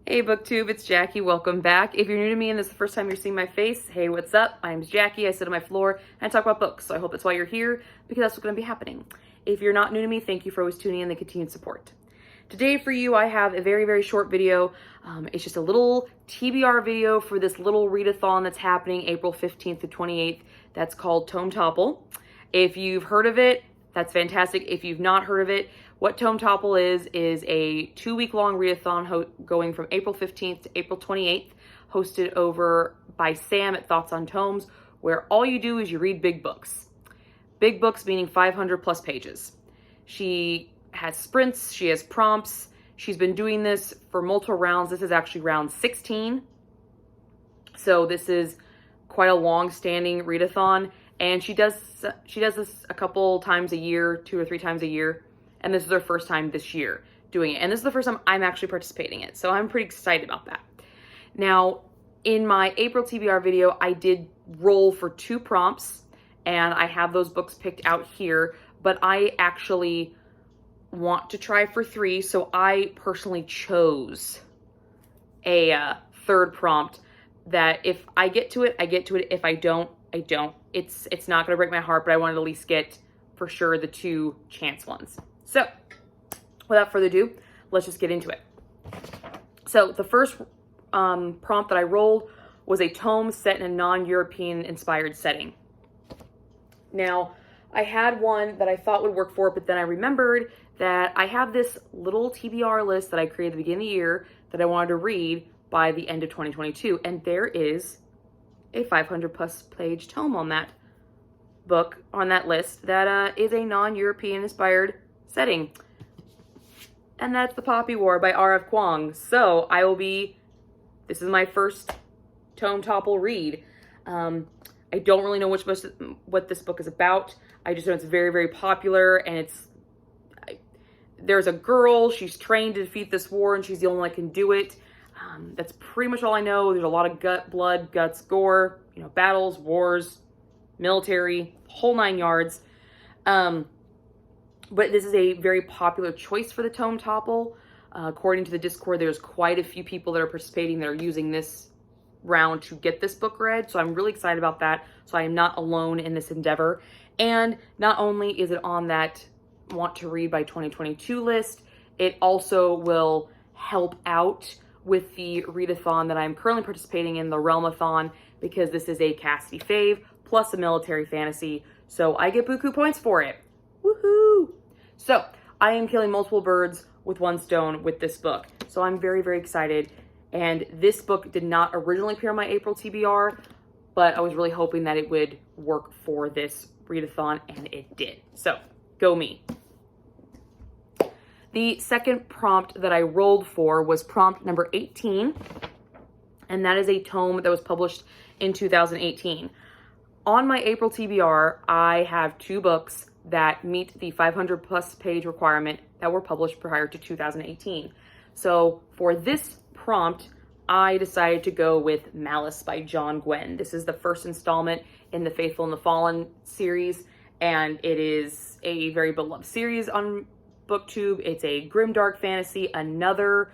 Hey BookTube, it's Jackie. Welcome back. If you're new to me and this is the first time you're seeing my face, hey, what's up? My name's Jackie. I sit on my floor and I talk about books. So I hope that's why you're here, because that's what's going to be happening. If you're not new to me, thank you for always tuning in and the continued support. Today for you, I have a very, very short video. It's just a little TBR video for this little readathon that's happening April 15th to 28th. That's called Tome-Topple. If you've heard of it, that's fantastic. If you've not heard of it, what Tome-Topple is a 2-week-long readathon going from April 15th to April 28th, hosted over by Sam at Thoughts on Tomes, where all you do is you read big books. Big books meaning 500 plus pages. She has sprints, she has prompts. She's been doing this for multiple rounds. This is actually round 16. So this is quite a long-standing readathon. And she does this a couple times a year, 2 or 3 times a year. And this is her first time this year doing it. And this is the first time I'm actually participating in it. So I'm pretty excited about that. Now, in my April TBR video, I did roll for 2 prompts. And I have those books picked out here. But I actually want to try for 3. So I personally chose a 3rd prompt that if I get to it, I get to it. If I don't, I don't. It's not going to break my heart, but I wanted to at least get for sure the 2 chance ones. So, without further ado, let's just get into it. So, the first prompt that I rolled was a tome set in a non-European inspired setting. Now, I had one that I thought would work for it, but then I remembered that I have this little TBR list that I created at the beginning of the year that I wanted to read by the end of 2022, and there is a 500 plus page tome on that book, on that list, that is a non-European inspired setting. And that's The Poppy War by R.F. Kuang. So this is my first Tome-Topple read. I don't really know what this book is about. I just know it's very, very popular, and there's a girl, she's trained to defeat this war, and she's the only one that can do it. That's pretty much all I know. There's a lot of blood, guts, gore, battles, wars, military, whole 9 yards. But this is a very popular choice for the Tome-Topple. According to the Discord, there's quite a few people that are participating that are using this round to get this book read. So I'm really excited about that. So I am not alone in this endeavor. And not only is it on that want to read by 2022 list, it also will help out with the readathon that I'm currently participating in, the Realmathon, because this is a Cassidy fave plus a military fantasy. So I get buku points for it. Woohoo! So I am killing multiple birds with one stone with this book. So I'm very, very excited. And this book did not originally appear on my April TBR, but I was really hoping that it would work for this readathon, and it did. So go me. The second prompt that I rolled for was prompt number 18, and that is a tome that was published in 2018. On my April TBR, I have 2 books that meet the 500 plus page requirement that were published prior to 2018. So for this prompt, I decided to go with Malice by John Gwynne. This is the first installment in the Faithful and the Fallen series, and it is a very beloved series on BookTube. It's a grimdark fantasy, another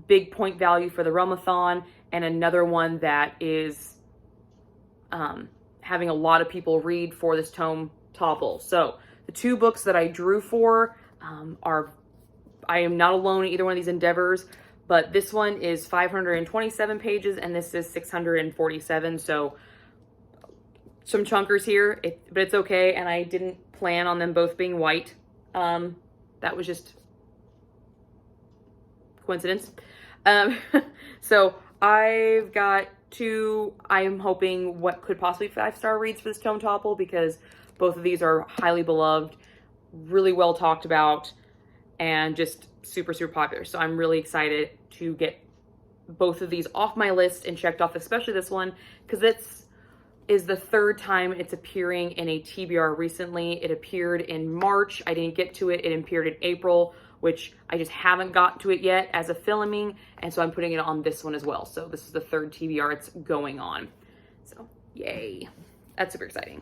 big point value for the Realmathon, and another one that is having a lot of people read for this Tome-Topple. So the 2 books that I drew for I am not alone in either one of these endeavors, but this one is 527 pages and this is 647. So some chunkers here, but it's okay. And I didn't plan on them both being white. That was just coincidence. So I've got 2, I'm hoping what could possibly be 5-star reads for this Tome-Topple, because both of these are highly beloved, really well talked about, and just super, super popular. So I'm really excited to get both of these off my list and checked off, especially this one, because this is the 3rd time it's appearing in a TBR recently. It appeared in March. I didn't get to it. It appeared in April, which I just haven't gotten to it yet as a filming. And so I'm putting it on this one as well. So this is the 3rd TBR it's going on. So yay. That's super exciting.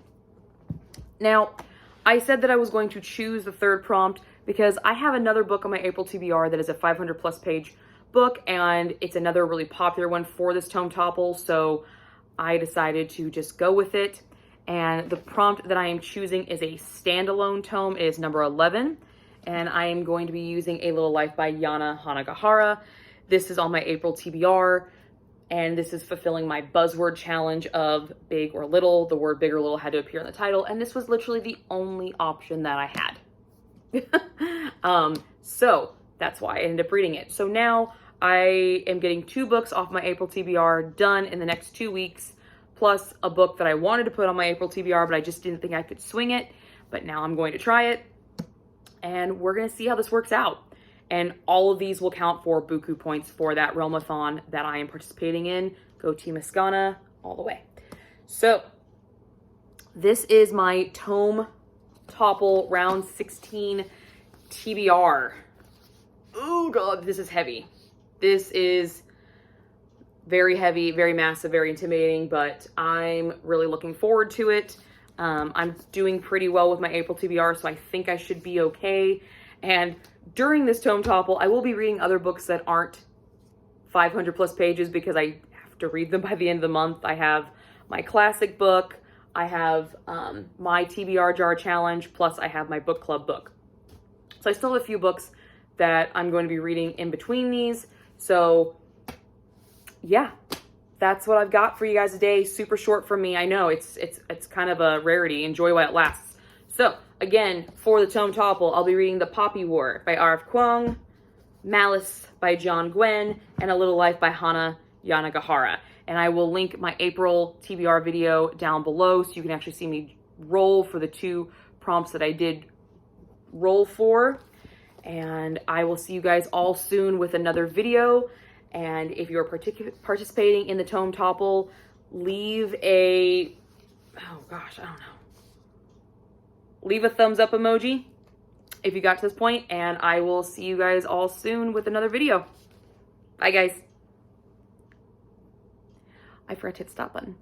Now, I said that I was going to choose the 3rd prompt because I have another book on my April TBR that is a 500 plus page book, and it's another really popular one for this Tome-Topple, so I decided to just go with it. And the prompt that I am choosing is a standalone tome. It is number 11, and I am going to be using A Little Life by Yana Hanagahara. This is on my April TBR, and this is fulfilling my buzzword challenge of big or little. The word big or little had to appear in the title, and this was literally the only option that I had. So that's why I ended up reading it. So now I am getting 2 books off my April TBR done in the next 2 weeks, plus a book that I wanted to put on my April TBR, but I just didn't think I could swing it. But now I'm going to try it, and we're going to see how this works out. And all of these will count for buku points for that Realmathon that I am participating in. Go Team Iskana all the way. So this is my Tome-Topple Round 16 TBR. Oh God, this is heavy. This is very heavy, very massive, very intimidating, but I'm really looking forward to it. I'm doing pretty well with my April TBR, so I think I should be okay. And during this Tome-Topple, I will be reading other books that aren't 500 plus pages because I have to read them by the end of the month. I have my classic book, I have my TBR jar challenge, plus I have my book club book. So I still have a few books that I'm going to be reading in between these. So yeah, that's what I've got for you guys today. Super short for me. I know it's kind of a rarity. Enjoy while it lasts. So again, for the Tome-Topple, I'll be reading The Poppy War by R.F. Kuang, Malice by John Gwen, and A Little Life by Hana Yanagihara. And I will link my April TBR video down below so you can actually see me roll for the 2 prompts that I did roll for. And I will see you guys all soon with another video. And if you're participating in the Tome-Topple, leave a, oh gosh, I don't know. Leave a thumbs up emoji if you got to this point, and I will see you guys all soon with another video. Bye guys. I forgot to hit the stop button.